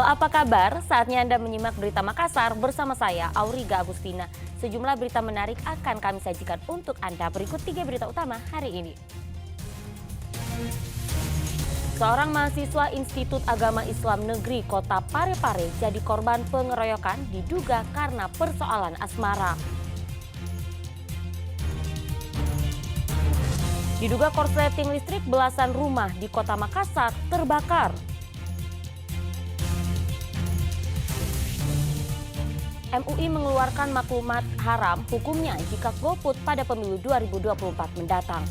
Halo, apa kabar? Saatnya Anda menyimak berita Makassar bersama saya, Auriga Agustina. Sejumlah berita menarik akan kami sajikan untuk Anda. Berikut 3 berita utama hari ini. Seorang mahasiswa Institut Agama Islam Negeri Kota Parepare jadi korban pengeroyokan diduga karena persoalan asmara. Diduga korsleting listrik belasan rumah di Kota Makassar terbakar. MUI mengeluarkan maklumat haram hukumnya jika golput pada pemilu 2024 mendatang.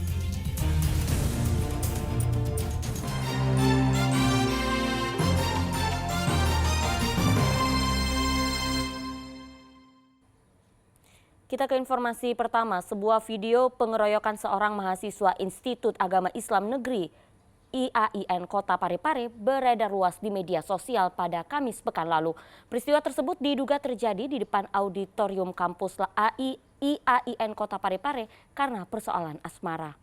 Kita ke informasi pertama, sebuah video pengeroyokan seorang mahasiswa Institut Agama Islam Negeri IAIN Kota Parepare beredar luas di media sosial pada Kamis pekan lalu. Peristiwa tersebut diduga terjadi di depan auditorium kampus IAIN Kota Parepare karena persoalan asmara.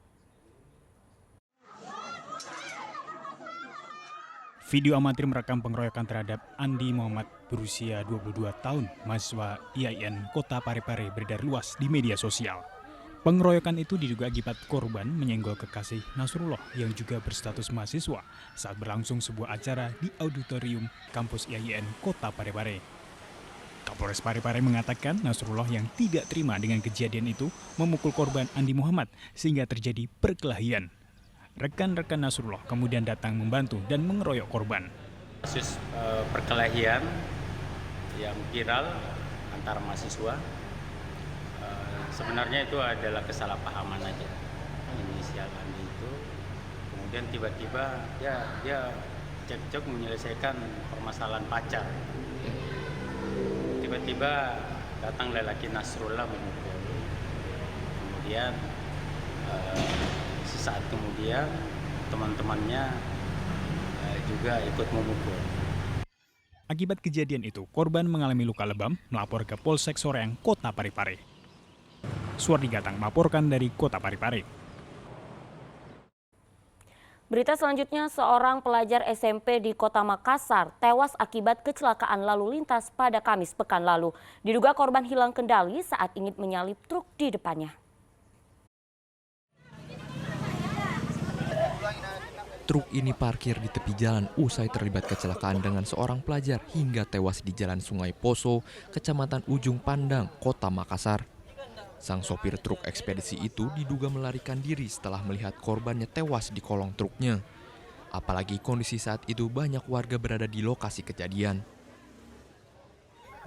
Video amatir merekam pengeroyokan terhadap Andi Muhammad berusia 22 tahun, mahasiswa IAIN Kota Parepare beredar luas di media sosial. Pengeroyokan itu diduga akibat korban menyenggol kekasih Nasrullah yang juga berstatus mahasiswa saat berlangsung sebuah acara di auditorium kampus IAIN Kota Parepare. Kapolres Parepare mengatakan Nasrullah yang tidak terima dengan kejadian itu memukul korban Andi Muhammad sehingga terjadi perkelahian. Rekan-rekan Nasrullah kemudian datang membantu dan mengeroyok korban. Kasus perkelahian yang viral antara mahasiswa. Sebenarnya itu adalah kesalahpahaman aja, inisial Andi itu. Kemudian tiba-tiba dia cekcok menyelesaikan permasalahan pacar. Tiba-tiba datang lelaki Nasrullah memukul. Kemudian sesaat kemudian teman-temannya juga ikut memukul. Akibat kejadian itu, korban mengalami luka lebam, melapor ke Polsek Soreang, Kota Parepare. Suardi Gatang melaporkan dari Kota Parepare. Berita selanjutnya, seorang pelajar SMP di Kota Makassar tewas akibat kecelakaan lalu lintas pada Kamis pekan lalu. Diduga korban hilang kendali saat ingin menyalip truk di depannya. Truk ini parkir di tepi jalan usai terlibat kecelakaan dengan seorang pelajar hingga tewas di Jalan Sungai Poso, Kecamatan Ujung Pandang, Kota Makassar. Sang sopir truk ekspedisi itu diduga melarikan diri setelah melihat korbannya tewas di kolong truknya. Apalagi kondisi saat itu banyak warga berada di lokasi kejadian.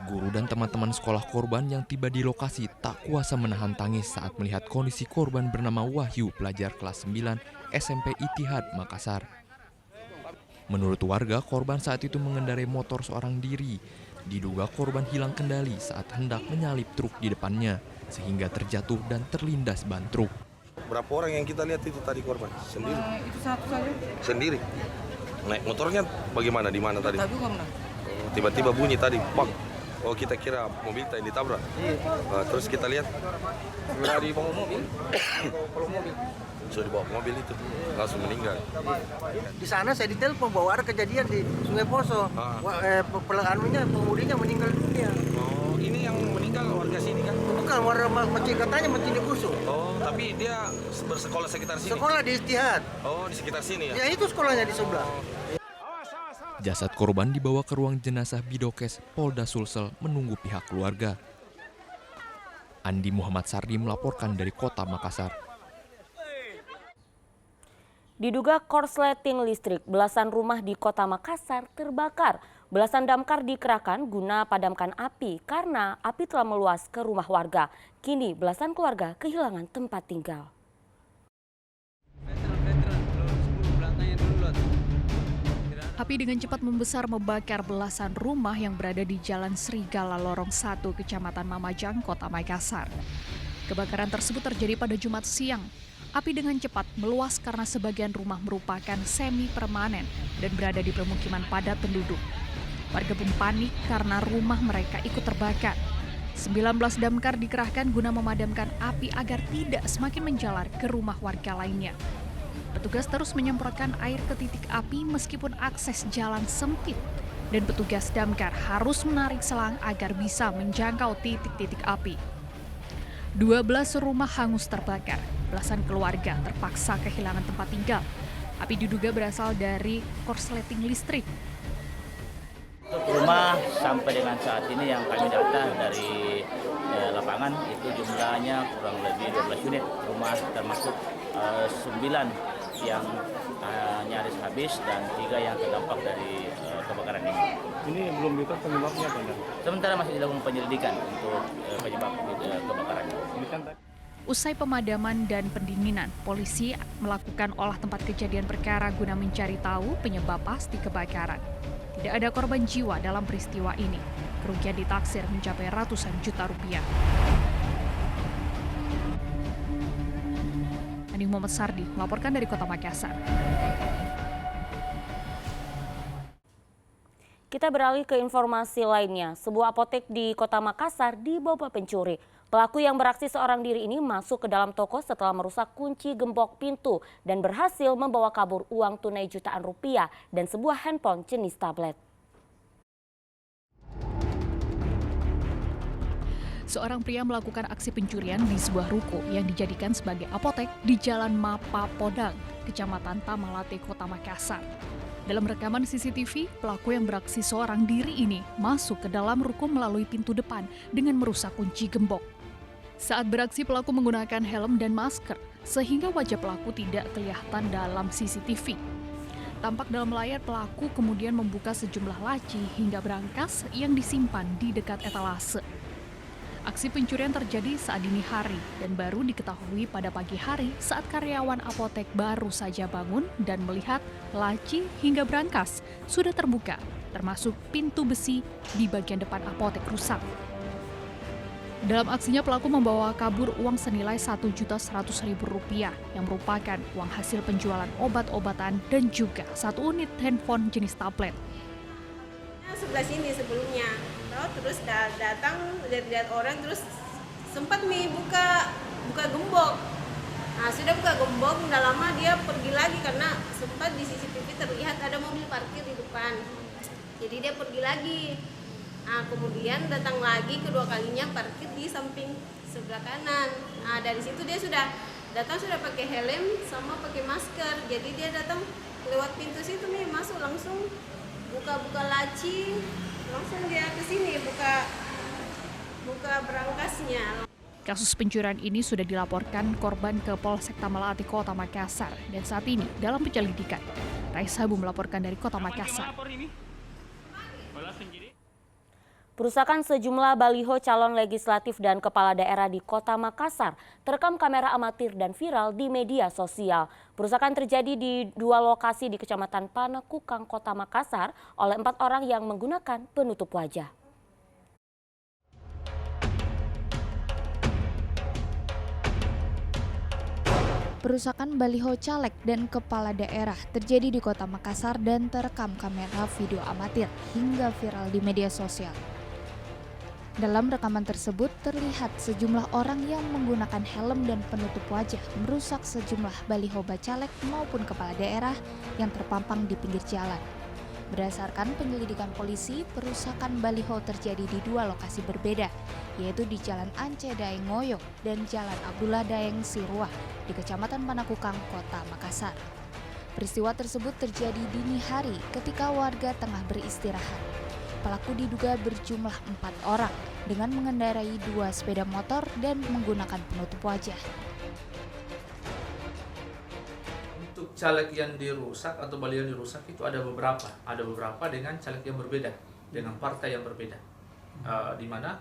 Guru dan teman-teman sekolah korban yang tiba di lokasi tak kuasa menahan tangis saat melihat kondisi korban bernama Wahyu, pelajar kelas 9 SMP Itihad, Makassar. Menurut warga, korban saat itu mengendarai motor seorang diri. Diduga korban hilang kendali saat hendak menyalip truk di depannya, sehingga terjatuh dan terlindas ban truk. Berapa orang yang kita lihat itu tadi korban? Sendiri? Itu satu saja. Sendiri? Naik motornya bagaimana? Di mana tadi? Tahu juga mana? Tiba-tiba bunyi tadi, pak. Oh, kita kira mobil tadi ditabrak. Iya. Terus kita lihat. Sudah dibawa mobil. Sudah dibawa mobil itu, langsung meninggal. Di sana saya ditelepon bahwa ada kejadian di Sungai Poso. Pemudinya meninggal dunia. Oh, ini yang meninggal warga sini kan? Bukan, warga katanya mencini busuk. Oh, tapi dia bersekolah sekitar sini? Sekolah di Istihad. Oh, di sekitar sini ya? Ya itu sekolahnya di sebelah. Jasad korban dibawa ke ruang jenazah Bidokes Polda Sulsel menunggu pihak keluarga. Andi Muhammad Sardi melaporkan dari Kota Makassar. Diduga korsleting listrik, belasan rumah di Kota Makassar terbakar. Belasan damkar dikerahkan guna padamkan api karena api telah meluas ke rumah warga. Kini belasan keluarga kehilangan tempat tinggal. Api dengan cepat membesar membakar belasan rumah yang berada di Jalan Serigala Lorong 1, Kecamatan Mamajang, Kota Makassar. Kebakaran tersebut terjadi pada Jumat siang. Api dengan cepat meluas karena sebagian rumah merupakan semi permanen dan berada di permukiman padat penduduk. Warga pun panik karena rumah mereka ikut terbakar. 19 damkar dikerahkan guna memadamkan api agar tidak semakin menjalar ke rumah warga lainnya. Petugas terus menyemprotkan air ke titik api meskipun akses jalan sempit. dan petugas damkar harus menarik selang agar bisa menjangkau titik-titik api. 12 rumah hangus terbakar, belasan keluarga terpaksa kehilangan tempat tinggal. Api diduga berasal dari korsleting listrik. Untuk rumah sampai dengan saat ini yang kami data dari lapangan itu jumlahnya kurang lebih 12 unit rumah, termasuk 9 yang nyaris habis dan 3 yang terdampak dari kebakaran ini. Ini belum diketahui penyebabnya apa? Sementara masih dilakukan penyelidikan untuk penyebab kebakaran. Usai pemadaman dan pendinginan, polisi melakukan olah tempat kejadian perkara guna mencari tahu penyebab pasti kebakaran. Tidak ada korban jiwa dalam peristiwa ini. Kerugian ditaksir mencapai ratusan juta rupiah. Andi Muhammad Sardi melaporkan dari Kota Makassar. Kita beralih ke informasi lainnya. Sebuah apotek di Kota Makassar dibobol pencuri. Pelaku yang beraksi seorang diri ini masuk ke dalam toko setelah merusak kunci gembok pintu dan berhasil membawa kabur uang tunai jutaan rupiah dan sebuah handphone jenis tablet. Seorang pria melakukan aksi pencurian di sebuah ruko yang dijadikan sebagai apotek di Jalan Mapa Podang, Kecamatan Tamalate, Kota Makassar. Dalam rekaman CCTV, pelaku yang beraksi seorang diri ini masuk ke dalam ruko melalui pintu depan dengan merusak kunci gembok. Saat beraksi, pelaku menggunakan helm dan masker, sehingga wajah pelaku tidak kelihatan dalam CCTV. Tampak dalam layar pelaku kemudian membuka sejumlah laci hingga berangkas yang disimpan di dekat etalase. Aksi pencurian terjadi saat dini hari dan baru diketahui pada pagi hari saat karyawan apotek baru saja bangun dan melihat laci hingga berangkas sudah terbuka, termasuk pintu besi di bagian depan apotek rusak. Dalam aksinya pelaku membawa kabur uang senilai Rp1.100.000 yang merupakan uang hasil penjualan obat-obatan dan juga 1 unit handphone jenis tablet. Sebelah sini sebelumnya, terus datang lihat orang terus sempat buka gembok. Nah, sudah buka gembok, udah lama dia pergi lagi karena sempat di CCTV terlihat ada mobil parkir di depan. Jadi dia pergi lagi. Nah, kemudian datang lagi kedua kalinya parkir di samping sebelah kanan. Nah, dari situ dia sudah pakai helm sama pakai masker. Jadi dia datang lewat pintu situ masuk langsung buka laci, langsung dia ke sini buka berangkasnya. Kasus pencurian ini sudah dilaporkan korban ke Polsek Tamalate, Kota Makassar dan saat ini dalam penyelidikan. Raisa Habu melaporkan dari Kota Makassar. Perusakan sejumlah baliho calon legislatif dan kepala daerah di Kota Makassar terekam kamera amatir dan viral di media sosial. Perusakan terjadi di 2 lokasi di Kecamatan Panakukang, Kota Makassar oleh 4 orang yang menggunakan penutup wajah. Perusakan baliho caleg dan kepala daerah terjadi di Kota Makassar dan terekam kamera video amatir hingga viral di media sosial. Dalam rekaman tersebut terlihat sejumlah orang yang menggunakan helm dan penutup wajah merusak sejumlah baliho bacalek maupun kepala daerah yang terpampang di pinggir jalan. Berdasarkan penyelidikan polisi, perusakan baliho terjadi di 2 lokasi berbeda, yaitu di Jalan Ance Daeng Ngoyo dan Jalan Abdullah Daeng Siruah di Kecamatan Panakukang, Kota Makassar. Peristiwa tersebut terjadi dini hari ketika warga tengah beristirahat. Pelaku diduga berjumlah 4 orang dengan mengendarai 2 sepeda motor dan menggunakan penutup wajah. Untuk caleg yang dirusak atau baliho yang dirusak itu ada beberapa dengan caleg yang berbeda, dengan partai yang berbeda, di mana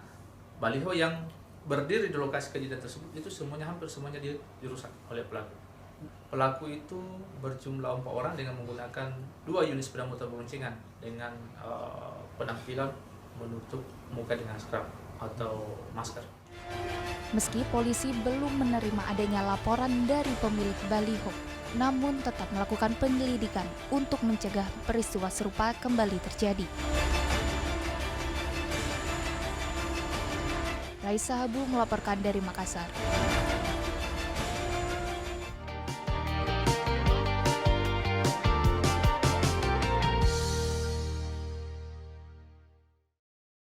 baliho yang berdiri di lokasi kejadian tersebut itu hampir semuanya dirusak oleh pelaku. Pelaku itu berjumlah 4 orang dengan menggunakan 2 unit sepeda motor boncengan dengan penampilan menutup muka dengan scrub atau masker. Meski polisi belum menerima adanya laporan dari pemilik baliho, namun tetap melakukan penyelidikan untuk mencegah peristiwa serupa kembali terjadi. Raisa Habu melaporkan dari Makassar.